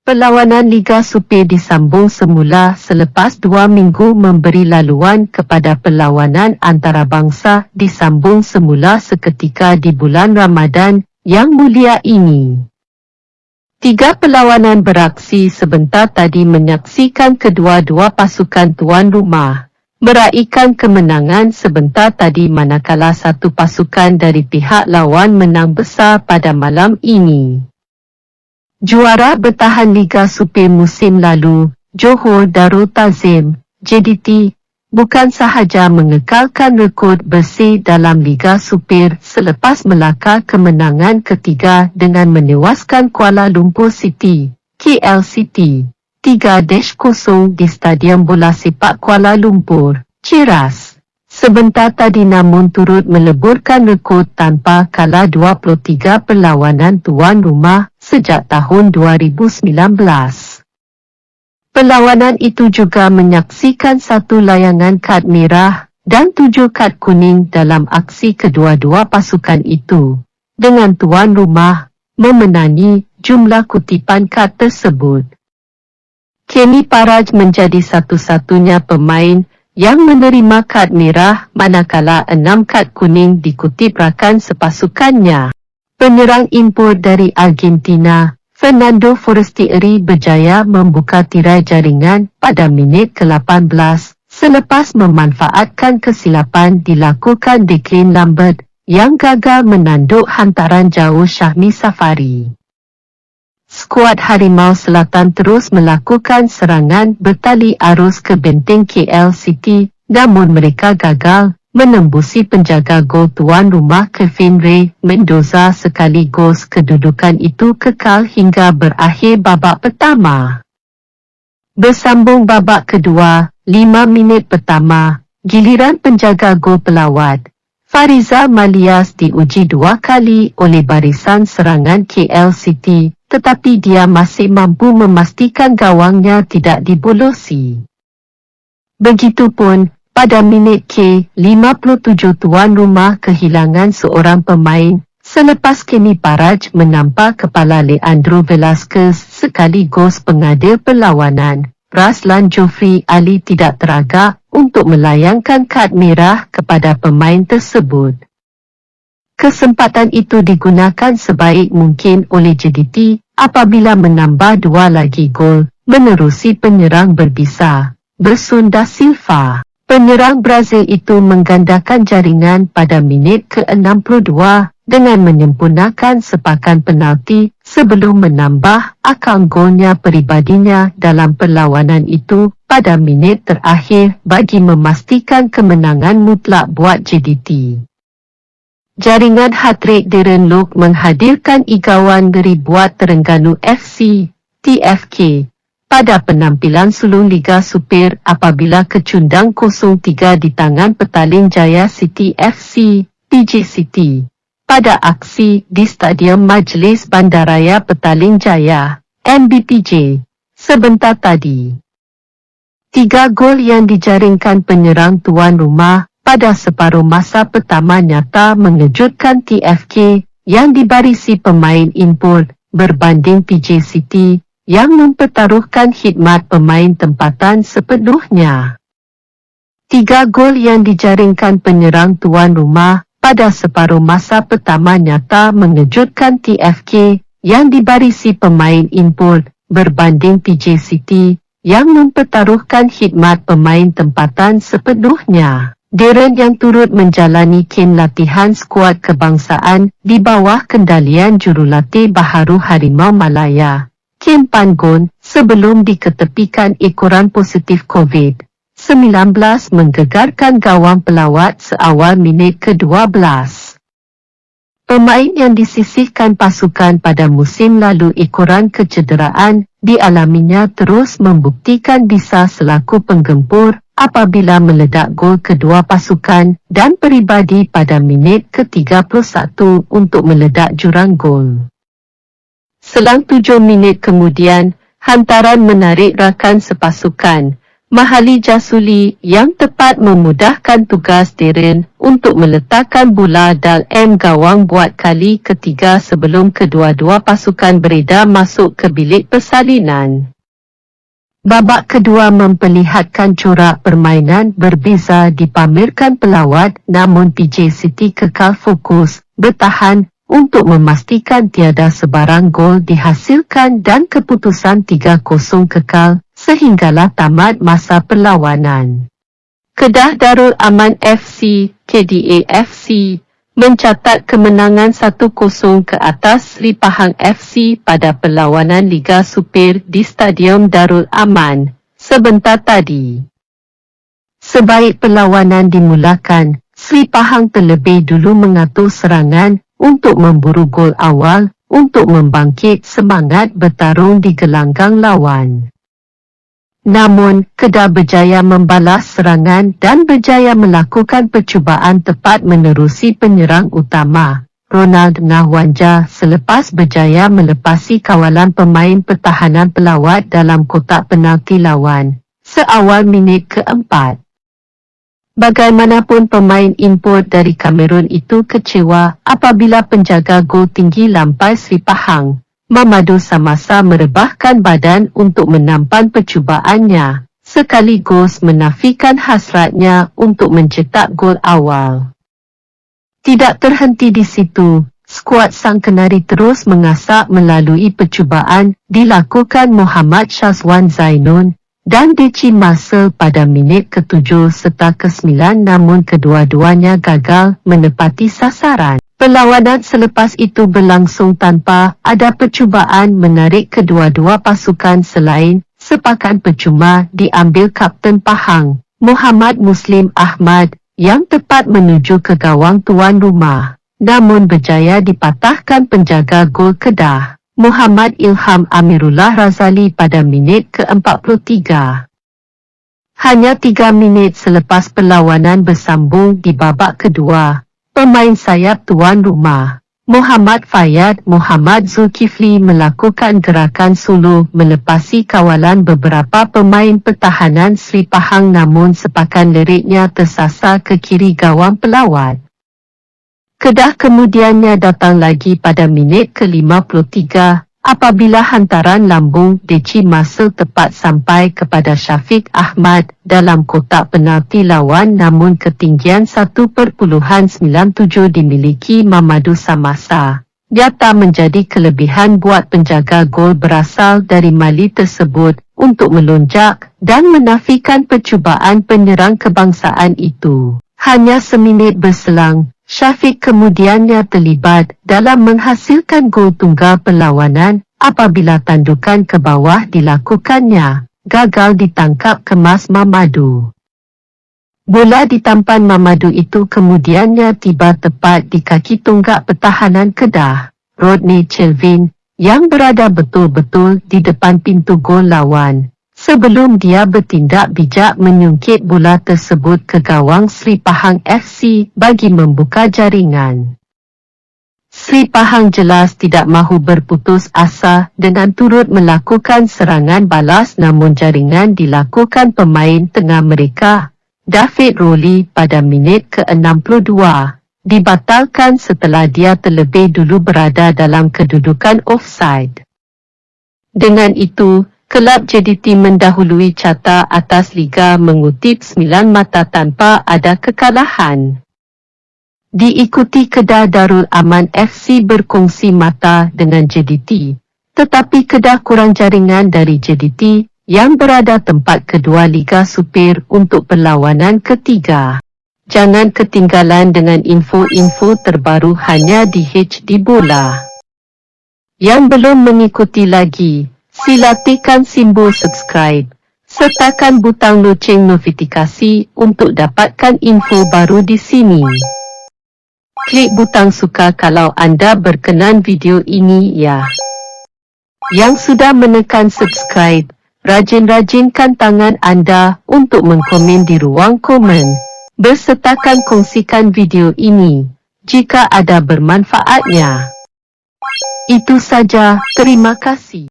Perlawanan Liga Super disambung semula selepas 2 minggu memberi laluan kepada perlawanan antarabangsa disambung semula seketika di bulan Ramadan yang mulia ini. 3 perlawanan beraksi sebentar tadi menyaksikan kedua-dua pasukan tuan rumah meraihkan kemenangan sebentar tadi manakala satu pasukan dari pihak lawan menang besar pada malam ini. Juara bertahan Liga Super musim lalu, Johor Darul Ta'zim, JDT, bukan sahaja mengekalkan rekod bersih dalam Liga Super selepas melakar kemenangan ketiga dengan menewaskan Kuala Lumpur City, KLCT, 3-0 di Stadium Bola Sepak Kuala Lumpur, Cheras. Sebentar tadi namun turut meleburkan rekod tanpa kalah 23 perlawanan tuan rumah sejak tahun 2019. Perlawanan itu juga menyaksikan 1 layangan kad merah dan 7 kad kuning dalam aksi kedua-dua pasukan itu, dengan tuan rumah memenangi jumlah kutipan kad tersebut. Kenny Paraj menjadi satu-satunya pemain yang menerima kad merah manakala 6 kad kuning dikutip rakan sepasukannya. Penyerang import dari Argentina, Fernando Forestieri berjaya membuka tirai jaringan pada minit ke-18 selepas memanfaatkan kesilapan dilakukan Declan Lambert yang gagal menanduk hantaran jauh Syahmi Safari. Skuad Harimau Selatan terus melakukan serangan bertali arus ke benteng KLCT, namun mereka gagal menembusi penjaga gol tuan rumah Kevin Ray Mendoza sekaligus kedudukan itu kekal hingga berakhir babak pertama. Bersambung babak kedua, 5 minit pertama, giliran penjaga gol pelawat Fariza Malias diuji 2 kali oleh barisan serangan KLCT, tetapi dia masih mampu memastikan gawangnya tidak dibolosi. Begitupun, pada minit ke-57 tuan rumah kehilangan seorang pemain, selepas Kenny Paraj menampar kepala Leandro Velasquez sekaligus pengadil perlawanan. Raslan Joffrey Ali tidak teragak untuk melayangkan kad merah kepada pemain tersebut. Kesempatan itu digunakan sebaik mungkin oleh JDT apabila menambah 2 lagi gol, menerusi penyerang berbisa, Bersun da Silva. Penyerang Brazil itu menggandakan jaringan pada minit ke-62 dengan menyempurnakan sepakan penalti sebelum menambah akal golnya peribadinya dalam perlawanan itu pada minit terakhir bagi memastikan kemenangan mutlak buat JDT. Jaringan hat-trick Darren Loke menghadirkan igawan dari buat Terengganu FC, TFK, pada penampilan sulung Liga Super apabila kecundang 0-3 di tangan Petaling Jaya City FC, PJ City, pada aksi di Stadium Majlis Bandaraya Petaling Jaya, MBPJ, sebentar tadi. 3 gol yang dijaringkan penyerang tuan rumah pada separuh masa pertama nyata mengejutkan TFK yang dibarisi pemain import berbanding PJ City yang mempertaruhkan khidmat pemain tempatan sepenuhnya. 3 gol yang dijaringkan penyerang tuan rumah pada separuh masa pertama nyata mengejutkan TFK yang dibarisi pemain import berbanding PJ City yang mempertaruhkan khidmat pemain tempatan sepenuhnya. Darren yang turut menjalani kem latihan skuad kebangsaan di bawah kendalian jurulatih baharu Harimau Malaya, Kem Pangon, sebelum diketepikan ekoran positif COVID-19 menggegarkan gawang pelawat seawal minit ke-12. Pemain yang disisihkan pasukan pada musim lalu ekoran kecederaan dialaminya terus membuktikan bisa selaku penggempur apabila meledak gol kedua pasukan dan peribadi pada minit ke-31 untuk meledak jurang gol. Selang 7 minit kemudian, hantaran menarik rakan sepasukan, Mahali Jasuli yang tepat memudahkan tugas Darren untuk meletakkan bola dalam gawang buat kali ketiga sebelum kedua-dua pasukan beredar masuk ke bilik persalinan. Babak kedua memperlihatkan corak permainan berbeza dipamerkan pelawat, namun PJ City kekal fokus, bertahan, untuk memastikan tiada sebarang gol dihasilkan dan keputusan 3-0 kekal, sehinggalah tamat masa perlawanan. Kedah Darul Aman FC, KDA FC, mencatat kemenangan 1-0 ke atas Sri Pahang FC pada perlawanan Liga Super di Stadium Darul Aman, sebentar tadi. Sebaik perlawanan dimulakan, Sri Pahang terlebih dulu mengatur serangan untuk memburu gol awal, untuk membangkit semangat bertarung di gelanggang lawan. Namun, Kedah berjaya membalas serangan dan berjaya melakukan percubaan tepat menerusi penyerang utama, Ronald Ngahwanja, selepas berjaya melepasi kawalan pemain pertahanan pelawat dalam kotak penalti lawan, seawal minit keempat. Bagaimanapun pemain import dari Kamerun itu kecewa apabila penjaga gol tinggi lampai Sri Pahang, Mamadou Samasa merebahkan badan untuk menampan percubaannya, sekaligus menafikan hasratnya untuk mencetak gol awal. Tidak terhenti di situ, skuad Sang Kenari terus mengasak melalui percubaan dilakukan Muhammad Syazwan Zainun dan Deci Marcel pada minit ke-7 serta ke-9, namun kedua-duanya gagal menepati sasaran. Perlawanan selepas itu berlangsung tanpa ada percubaan menarik kedua-dua pasukan selain sepakan percuma diambil Kapten Pahang, Muhammad Muslim Ahmad, yang tepat menuju ke gawang tuan rumah, namun berjaya dipatahkan penjaga gol Kedah, Muhammad Ilham Amirullah Razali pada minit ke-43. Hanya 3 minit selepas perlawanan bersambung di babak kedua, pemain sayap tuan rumah, Muhammad Fayyad Muhammad Zulkifli melakukan gerakan solo melepasi kawalan beberapa pemain pertahanan Sri Pahang, namun sepakan leriknya tersasar ke kiri gawang pelawat. Kedah kemudiannya datang lagi pada minit ke-53, apabila hantaran lambung Deci Marcel tepat sampai kepada Syafiq Ahmad dalam kotak penalti lawan, namun ketinggian 1.97 dimiliki Mamadou Samasa. Nyata menjadi kelebihan buat penjaga gol berasal dari Mali tersebut untuk melonjak dan menafikan percubaan penyerang kebangsaan itu. Hanya seminit berselang, Syafiq kemudiannya terlibat dalam menghasilkan gol tunggal perlawanan apabila tandukan ke bawah dilakukannya, gagal ditangkap kemas Mamadou. Bola ditampan Mamadou itu kemudiannya tiba tepat di kaki tunggak pertahanan Kedah, Rodney Chelvin, yang berada betul-betul di depan pintu gol lawan, sebelum dia bertindak bijak menyungkit bola tersebut ke gawang Sri Pahang FC bagi membuka jaringan. Sri Pahang jelas tidak mahu berputus asa dengan turut melakukan serangan balas, namun jaringan dilakukan pemain tengah mereka, David Rowley, pada minit ke-62, dibatalkan setelah dia terlebih dulu berada dalam kedudukan offside. Dengan itu, kelab JDT mendahului carta atas Liga mengutip 9 mata tanpa ada kekalahan. Diikuti Kedah Darul Aman FC berkongsi mata dengan JDT, tetapi Kedah kurang jaringan dari JDT yang berada tempat kedua Liga Super untuk perlawanan ketiga. Jangan ketinggalan dengan info-info terbaru hanya di HD Bola. Yang belum mengikuti lagi, sila tekan simbol subscribe, sertakan butang loceng notifikasi untuk dapatkan info baru di sini. Klik butang suka kalau anda berkenan video ini ya. Yang sudah menekan subscribe, rajin-rajinkan tangan anda untuk mengkomen di ruang komen, bersertakan kongsikan video ini jika ada bermanfaatnya. Itu saja, terima kasih.